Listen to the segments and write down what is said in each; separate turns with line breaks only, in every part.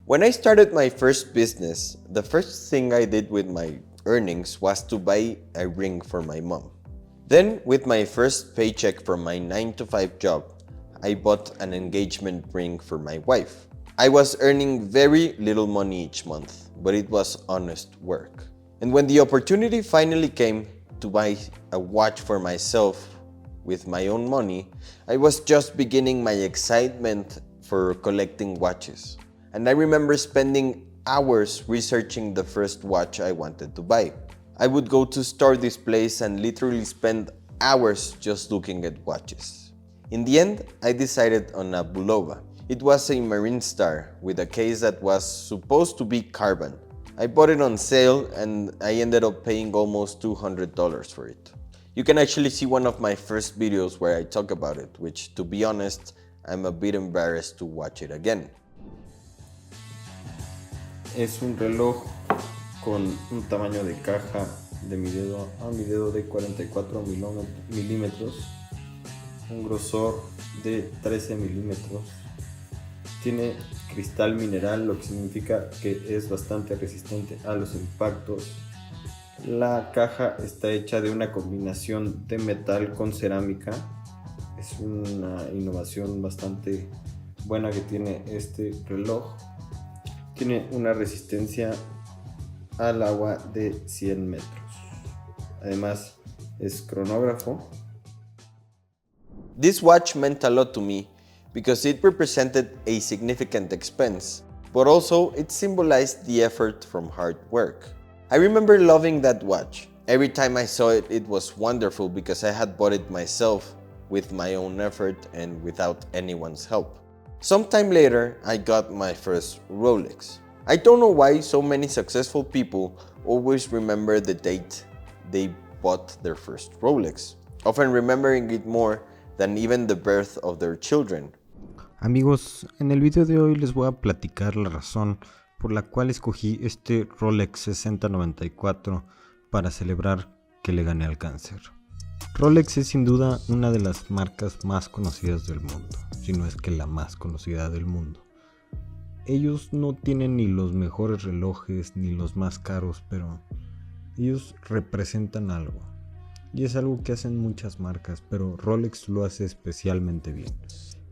When I started my first business, the first thing I did with my earnings was to buy a ring for my mom. Then, with my first paycheck from my 9-to-5 job, I bought an engagement ring for my wife. I was earning very little money each month, but it was honest work. And when the opportunity finally came to buy a watch for myself with my own money, I was just beginning my excitement for collecting watches. And I remember spending hours researching the first watch I wanted to buy. I would go to store displays and literally spend hours just looking at watches. In the end, I decided on a Bulova. It was a Marine Star with a case that was supposed to be carbon. I bought it on sale and I ended up paying almost $200 for it. You can actually see one of my first videos where I talk about it, which, to be honest, I'm a bit embarrassed to watch it again.
Es un reloj con un tamaño de caja de mi dedo a mi dedo de 44 milímetros, un grosor de 13 milímetros. Tiene cristal mineral, lo que significa que es bastante resistente a los impactos. La caja está hecha de una combinación de metal con cerámica. Es una innovación bastante buena que tiene este reloj. Tiene una resistencia al agua de 100 metros. Además, es cronógrafo.
This watch meant a lot to me because it represented a significant expense, but also it symbolized the effort from hard work. I remember loving that watch. Every time I saw it, it was wonderful because I had bought it myself with my own effort and without anyone's help. Sometime later, I got my first Rolex. I don't know why so many successful people always remember the date they bought their first Rolex, often remembering it more than even the birth of their children.
Amigos, en el video de hoy les voy a platicar la razón por la cual escogí este Rolex 6094 para celebrar que le gané al cáncer. Rolex es sin duda una de las marcas más conocidas del mundo, si no es que la más conocida del mundo. Ellos no tienen ni los mejores relojes ni los más caros, pero ellos representan algo. Y es algo que hacen muchas marcas, pero Rolex lo hace especialmente bien.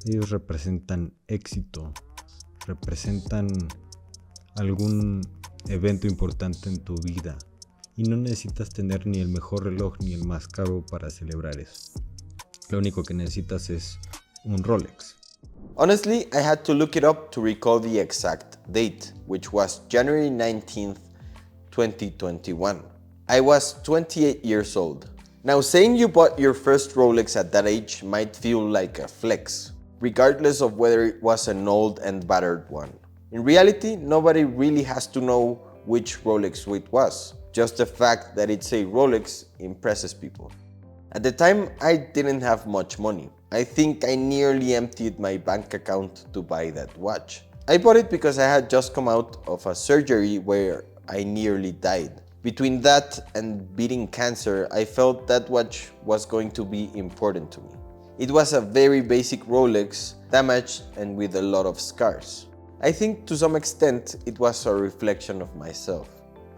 Ellos representan éxito, representan algún evento importante en tu vida. Y no necesitas tener ni el mejor reloj ni el más caro para celebrar eso. Lo único que necesitas es un Rolex.
Honestly, I had to look it up to recall the exact date, which was January 19th, 2021. I was 28 years old. Now, saying you bought your first Rolex at that age might feel like a flex, regardless of whether it was an old and battered one. In reality, nobody really has to know which Rolex it was. Just the fact that it's a Rolex impresses people. At the time, I didn't have much money. I think I nearly emptied my bank account to buy that watch. I bought it because I had just come out of a surgery where I nearly died. Between that and beating cancer, I felt that watch was going to be important to me. It was a very basic Rolex, damaged and with a lot of scars. I think to some extent it was a reflection of myself.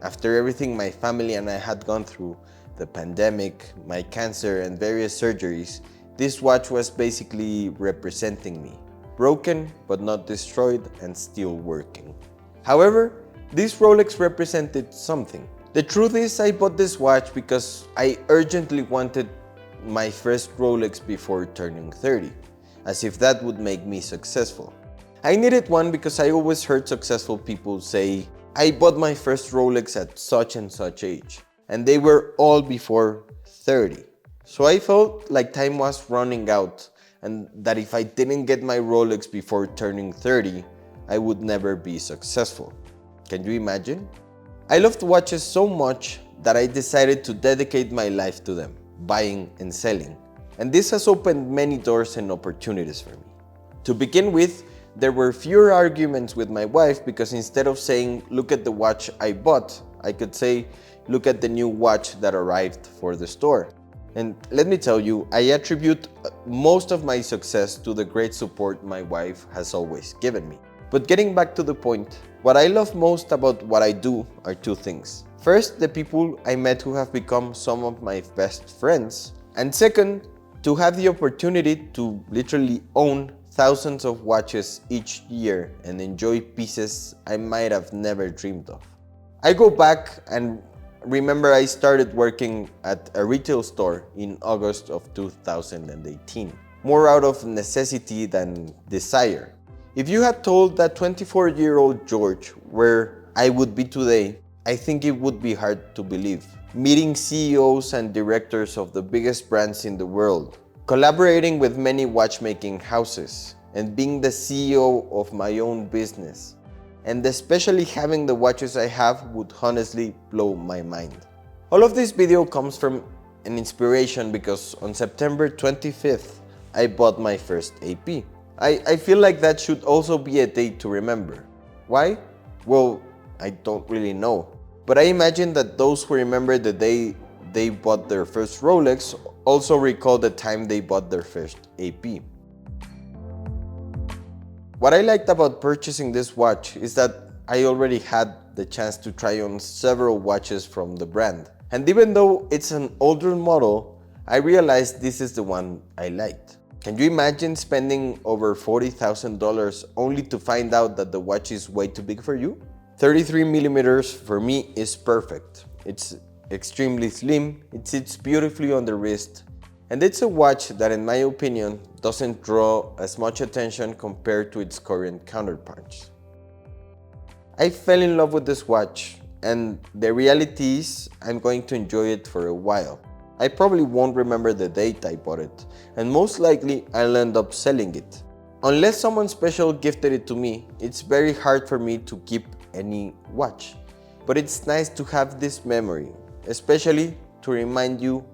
After everything my family and I had gone through, the pandemic, my cancer and various surgeries, this watch was basically representing me. Broken, but not destroyed and still working. However, this Rolex represented something. The truth is, I bought this watch because I urgently wanted my first Rolex before turning 30, as if that would make me successful. I needed one because I always heard successful people say, I bought my first Rolex at such and such age, and they were all before 30. So I felt like time was running out and that if I didn't get my Rolex before turning 30, I would never be successful. Can you imagine? I loved watches so much that I decided to dedicate my life to them, buying and selling. And this has opened many doors and opportunities for me. To begin with, there were fewer arguments with my wife because instead of saying, look at the watch I bought, I could say, look at the new watch that arrived for the store. And let me tell you, I attribute most of my success to the great support my wife has always given me. But getting back to the point, What I love most about what I do are two things. First, the people I met who have become some of my best friends. And second, to have the opportunity to literally own thousands of watches each year and enjoy pieces I might have never dreamed of. I go back and remember I started working at a retail store in August of 2018, more out of necessity than desire. If you had told that 24-year-old George where I would be today, I think it would be hard to believe. Meeting CEOs and directors of the biggest brands in the world, collaborating with many watchmaking houses, and being the CEO of my own business. And especially having the watches I have would honestly blow my mind. All of this video comes from an inspiration because on September 25th, I bought my first AP. I feel like that should also be a date to remember. Why? Well, I don't really know. But I imagine that those who remember the day they bought their first Rolex also recall the time they bought their first AP. What I liked about purchasing this watch is that I already had the chance to try on several watches from the brand. And even though it's an older model, I realized this is the one I liked. Can you imagine spending over $40,000 only to find out that the watch is way too big for you? 33 millimeters for me is perfect. It's extremely slim, it sits beautifully on the wrist, and it's a watch that in my opinion doesn't draw as much attention compared to its current counterparts. I fell in love with this watch, and the reality is I'm going to enjoy it for a while. I probably won't remember the date I bought it, and most likely I'll end up selling it. Unless someone special gifted it to me, it's very hard for me to keep any watch. But it's nice to have this memory, especially to remind you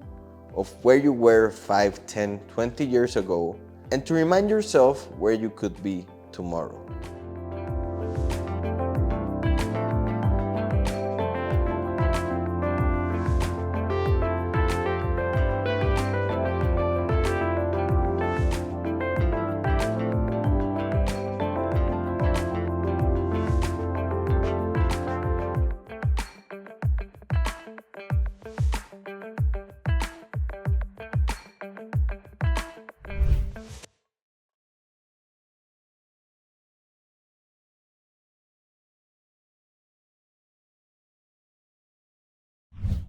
of where you were 5, 10, 20 years ago, and to remind yourself where you could be tomorrow.